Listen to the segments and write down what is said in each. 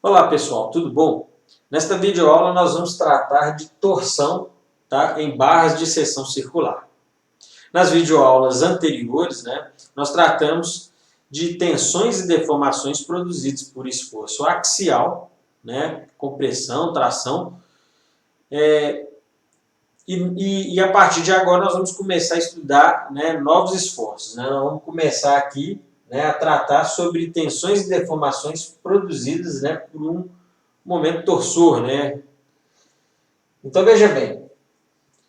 Olá pessoal, tudo bom? Nesta videoaula nós vamos tratar de torção, tá, em barras de seção circular. Nas videoaulas anteriores, nós tratamos de tensões e deformações produzidas por esforço axial, compressão, tração, e a partir de agora nós vamos começar a estudar, novos esforços. Nós vamos começar aqui, a tratar sobre tensões e deformações produzidas, por um momento torsor, Então veja bem,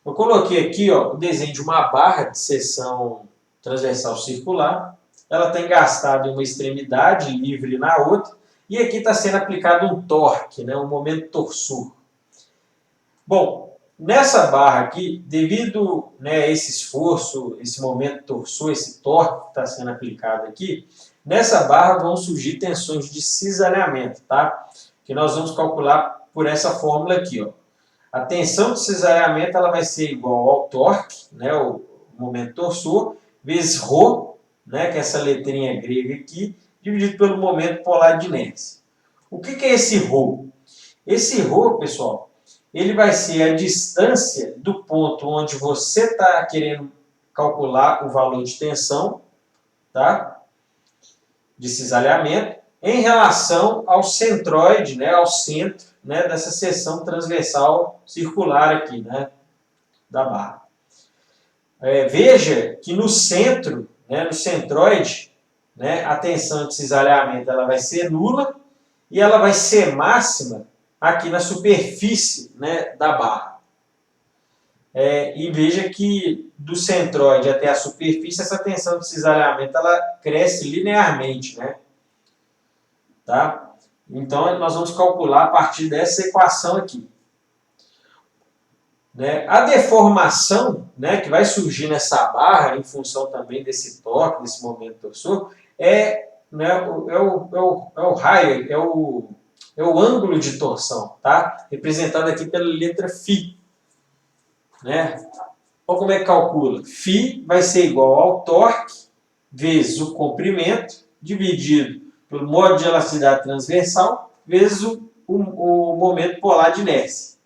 eu coloquei aqui, o desenho de uma barra de seção transversal circular. Ela está engastada em uma extremidade, livre na outra, e aqui está sendo aplicado um torque, um momento torsor. Bom, nessa barra aqui, devido a esse esforço, esse momento torsor, esse torque que está sendo aplicado aqui, nessa barra vão surgir tensões de cisalhamento, tá? Que nós vamos calcular por essa fórmula aqui, A tensão de cisalhamento ela vai ser igual ao torque, o momento torsor, vezes ρ, que é essa letrinha grega aqui, dividido pelo momento polar de inércia. O que é esse ρ? Esse ρ, pessoal, ele vai ser a distância do ponto onde você está querendo calcular o valor de tensão, tá? De cisalhamento, em relação ao centroide, ao centro, dessa seção transversal circular aqui, da barra. Veja que no centro, no centroide, a tensão de cisalhamento ela vai ser nula e ela vai ser máxima aqui na superfície, da barra. E veja que do centroide até a superfície, essa tensão de cisalhamento ela cresce linearmente, Tá? Então, nós vamos calcular a partir dessa equação aqui. A deformação que vai surgir nessa barra, em função também desse torque, desse momento torsor, é o raio, é o ângulo de torção, tá? Representado aqui pela letra φ. Olha como é que calcula. Φ vai ser igual ao torque vezes o comprimento, dividido pelo modo de elasticidade transversal, vezes o momento polar de inércia.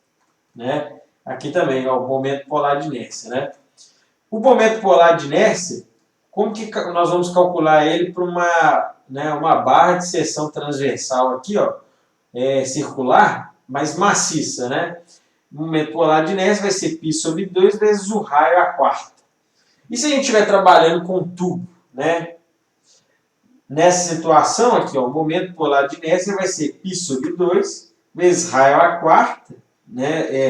Aqui também, o momento polar de inércia. O momento polar de inércia, como que nós vamos calcular ele para uma barra de seção transversal aqui, circular, mas maciça, O momento polar de inércia vai ser π sobre 2 vezes o raio à quarta. E se a gente estiver trabalhando com um tubo, Nessa situação aqui, o momento polar de inércia vai ser π sobre 2 vezes raio à quarta,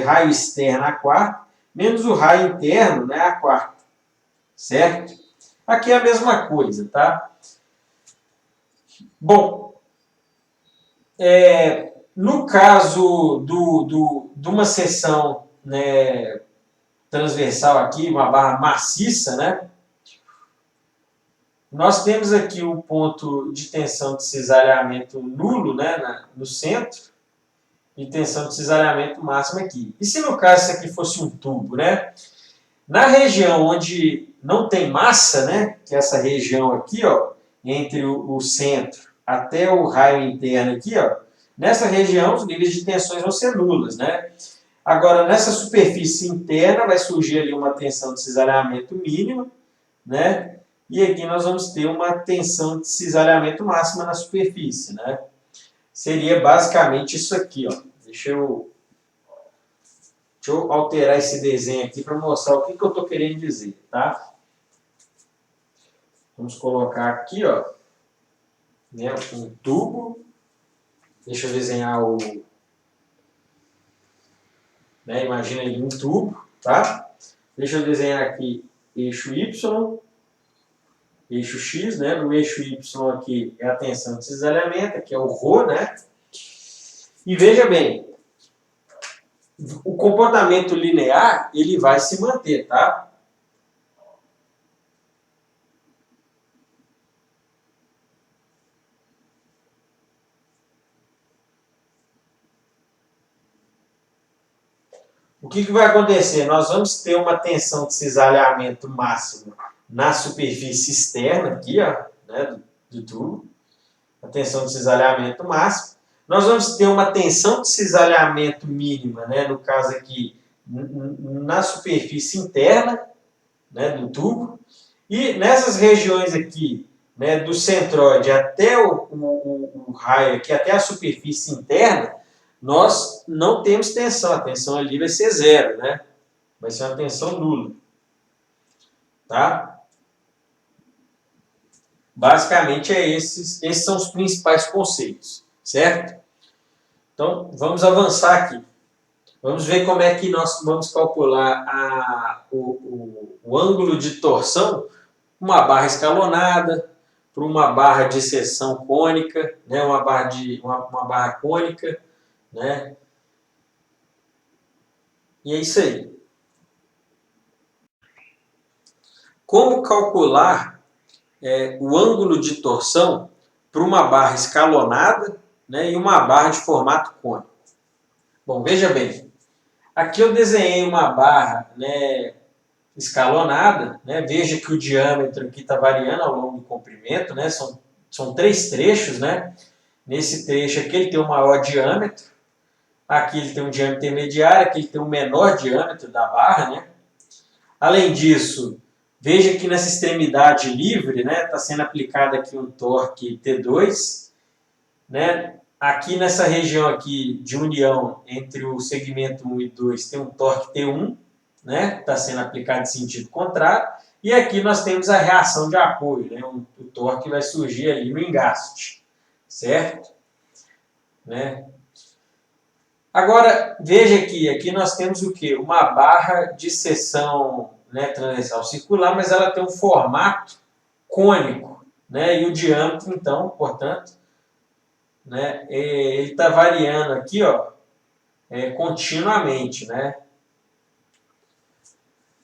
raio externo à quarta, menos o raio interno, à quarta. Certo? Aqui é a mesma coisa, tá? Bom, no caso de uma seção transversal aqui, uma barra maciça, nós temos aqui o ponto de tensão de cisalhamento nulo, no centro, e tensão de cisalhamento máxima aqui. E se no caso isso aqui fosse um tubo, Na região onde não tem massa, que é essa região aqui, entre o centro até o raio interno aqui, nessa região os níveis de tensões vão ser nulas, Agora, nessa superfície interna vai surgir ali uma tensão de cisalhamento mínima, E aqui nós vamos ter uma tensão de cisalhamento máxima na superfície, Seria basicamente isso aqui, Deixa eu alterar esse desenho aqui para mostrar o que eu estou querendo dizer, tá? Vamos colocar aqui, um tubo. Deixa eu desenhar imagina aí um tubo, tá? Deixa eu desenhar aqui eixo Y, eixo X, No eixo Y aqui é a tensão de cisalhamento, aqui é o ρ, E veja bem, o comportamento linear, ele vai se manter, tá? O que vai acontecer? Nós vamos ter uma tensão de cisalhamento máxima na superfície externa aqui, do tubo. A tensão de cisalhamento máxima. nós vamos ter uma tensão de cisalhamento mínima, né, no caso aqui, na superfície interna, né, do tubo, e nessas regiões aqui, né, do centroide até o raio aqui, até a superfície interna, nós não temos tensão, a tensão ali vai ser zero, né? Vai ser uma tensão nula. Tá? Basicamente esses são os principais conceitos, certo? Então, vamos avançar aqui. Vamos ver como é que nós vamos calcular o ângulo de torção, uma barra escalonada, para uma barra de seção cônica, né? uma barra cônica, né? E é isso aí. Como calcular o ângulo de torção para uma barra escalonada, né, e uma barra de formato cônico? Bom, veja bem. Aqui eu desenhei uma barra, né, escalonada. Né, veja que o diâmetro aqui está variando ao longo do comprimento. Né, são 3 trechos. Né? Nesse trecho aqui ele tem o maior diâmetro. Aqui ele tem um diâmetro intermediário. Aqui ele tem o menor diâmetro da barra. Né? Além disso, veja que nessa extremidade livre, né, está sendo aplicado aqui um torque T2. Né? Aqui nessa região aqui de união entre o segmento 1 e 2 tem um torque T1, né? Está sendo aplicado em sentido contrário. E aqui nós temos a reação de apoio, né? O torque vai surgir ali no engaste, certo? Né? Agora, veja aqui nós temos o quê? Uma barra de seção, né, transversal circular, mas ela tem um formato cônico, né? E o diâmetro, então, portanto, né, ele está variando aqui, ó, continuamente, né?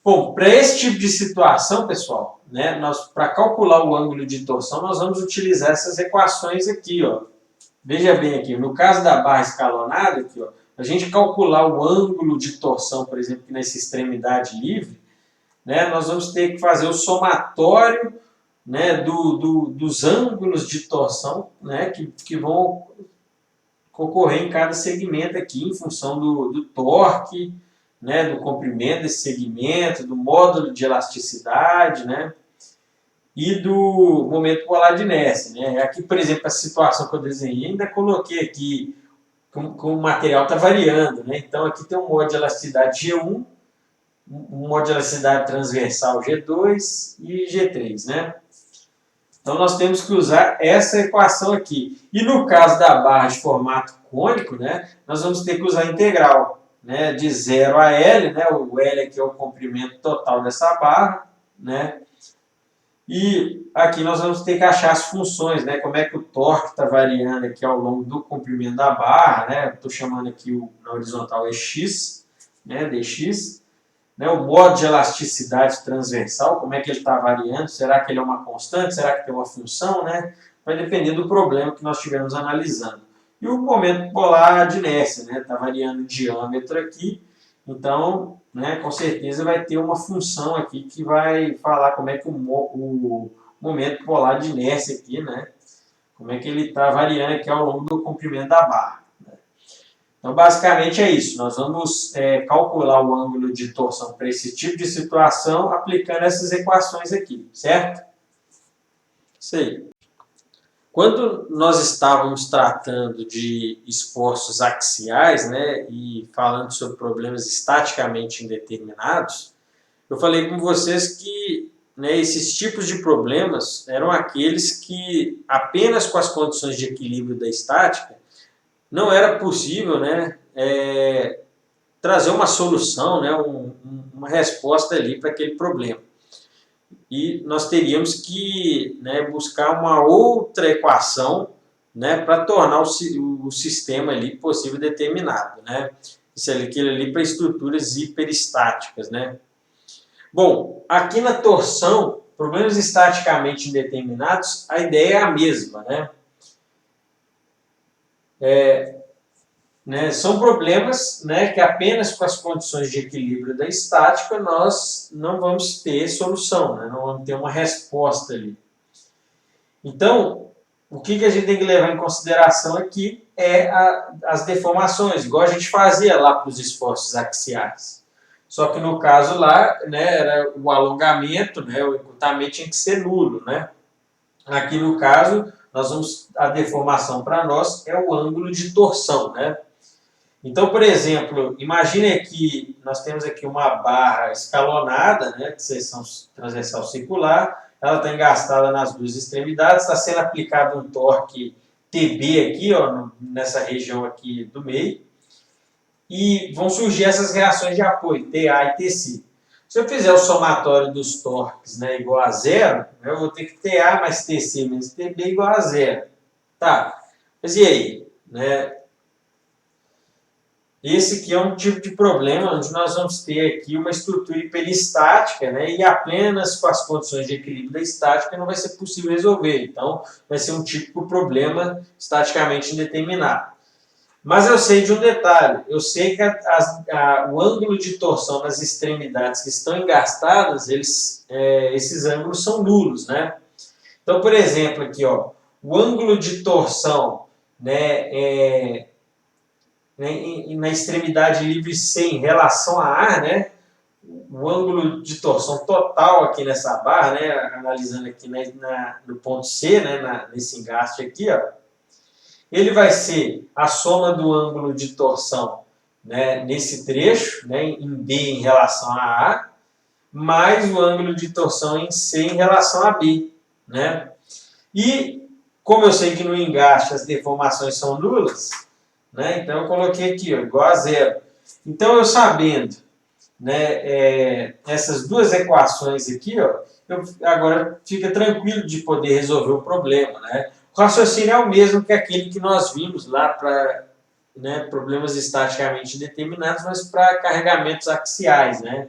Bom, para esse tipo de situação, pessoal, né, para calcular o ângulo de torção, nós vamos utilizar essas equações aqui, ó. Veja bem aqui, no caso da barra escalonada, aqui, ó, a gente calcular o ângulo de torção, por exemplo, aqui nessa extremidade livre, né, nós vamos ter que fazer o somatório, né, dos ângulos de torção, né, que vão ocorrer em cada segmento aqui, em função do torque, né, do comprimento desse segmento, do módulo de elasticidade, né, e do momento polar de inércia. Né. Aqui, por exemplo, a situação que eu desenhei, ainda coloquei aqui como o material está variando. Né. Então, aqui tem um módulo de elasticidade G1, um módulo de elasticidade transversal G2 e G3. Né. Então, nós temos que usar essa equação aqui. E no caso da barra de formato cônico, né, nós vamos ter que usar a integral, né, de 0 a L. Né, o L aqui é o comprimento total dessa barra. Né, e aqui nós vamos ter que achar as funções, né, como é que o torque está variando aqui ao longo do comprimento da barra. Né, estou chamando aqui na horizontal EX, né, dx. Né, o modo de elasticidade transversal, como é que ele está variando, será que ele é uma constante, será que tem uma função, né? Vai depender do problema que nós estivermos analisando. E o momento polar de inércia, né? Está variando o diâmetro aqui, então, né, com certeza vai ter uma função aqui que vai falar como é que o momento polar de inércia aqui, né? Como é que ele está variando aqui ao longo do comprimento da barra. Então, basicamente é isso. Nós vamos calcular o ângulo de torção para esse tipo de situação aplicando essas equações aqui, certo? Isso aí. Quando nós estávamos tratando de esforços axiais, né, e falando sobre problemas estaticamente indeterminados, eu falei com vocês que, né, esses tipos de problemas eram aqueles que apenas com as condições de equilíbrio da estática não era possível, né, trazer uma solução, né, uma resposta ali para aquele problema. E nós teríamos que, né, buscar uma outra equação, né, para tornar o sistema ali possível determinado. Né? Isso aquilo ali para estruturas hiperestáticas. Né? Bom, aqui na torção, problemas estaticamente indeterminados, a ideia é a mesma. Né? São problemas, né, que apenas com as condições de equilíbrio da estática nós não vamos ter solução, né? Não vamos ter uma resposta ali. Então, o que a gente tem que levar em consideração aqui é as deformações, igual a gente fazia lá para os esforços axiais. Só que no caso lá, né, era o alongamento, né, o encurtamento tinha que ser nulo, né? Aqui no caso, a deformação para nós é o ângulo de torção, né? Então, por exemplo, imagine que nós temos aqui uma barra escalonada, né, de seção transversal circular, ela está engastada nas duas extremidades, está sendo aplicado um torque TB aqui, ó, nessa região aqui do meio, e vão surgir essas reações de apoio, TA e TC. Se eu fizer o somatório dos torques, né, igual a zero, eu vou ter que TA mais TC menos TB igual a zero. Tá, mas e aí? Né? Esse aqui é um tipo de problema onde nós vamos ter aqui uma estrutura hiperestática, né, e apenas com as condições de equilíbrio da estática não vai ser possível resolver. Então, vai ser um típico problema estaticamente indeterminado. Mas eu sei de um detalhe, eu sei que o ângulo de torção nas extremidades que estão engastadas, esses ângulos são nulos, né? Então, por exemplo, aqui, ó, o ângulo de torção, né, na extremidade livre C em relação a ar, né, o ângulo de torção total aqui nessa barra, né, analisando aqui no ponto C, né, nesse engaste aqui, ó, ele vai ser a soma do ângulo de torção, né, nesse trecho, né, em B em relação a A, mais o ângulo de torção em C em relação a B. Né? E, como eu sei que no engaste as deformações são nulas, né, então eu coloquei aqui, ó, igual a zero. Então, eu sabendo, né, essas duas equações aqui, ó, agora fica tranquilo de poder resolver o problema. Né? O raciocínio é o mesmo que aquele que nós vimos lá para, né, problemas estaticamente determinados, mas para carregamentos axiais. Né?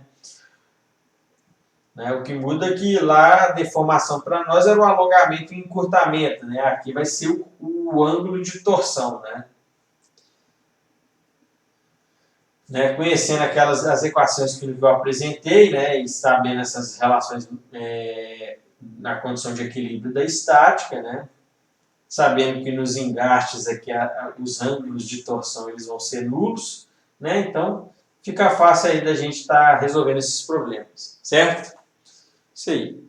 O que muda é que lá a deformação para nós era o alongamento e encurtamento. Né? Aqui vai ser o ângulo de torção. Conhecendo as equações que eu apresentei, né, e sabendo essas relações na condição de equilíbrio da estática, né, sabendo que nos engastes aqui os ângulos de torção eles vão ser nulos, né, então fica fácil aí da gente estar resolvendo esses problemas, certo? Isso aí.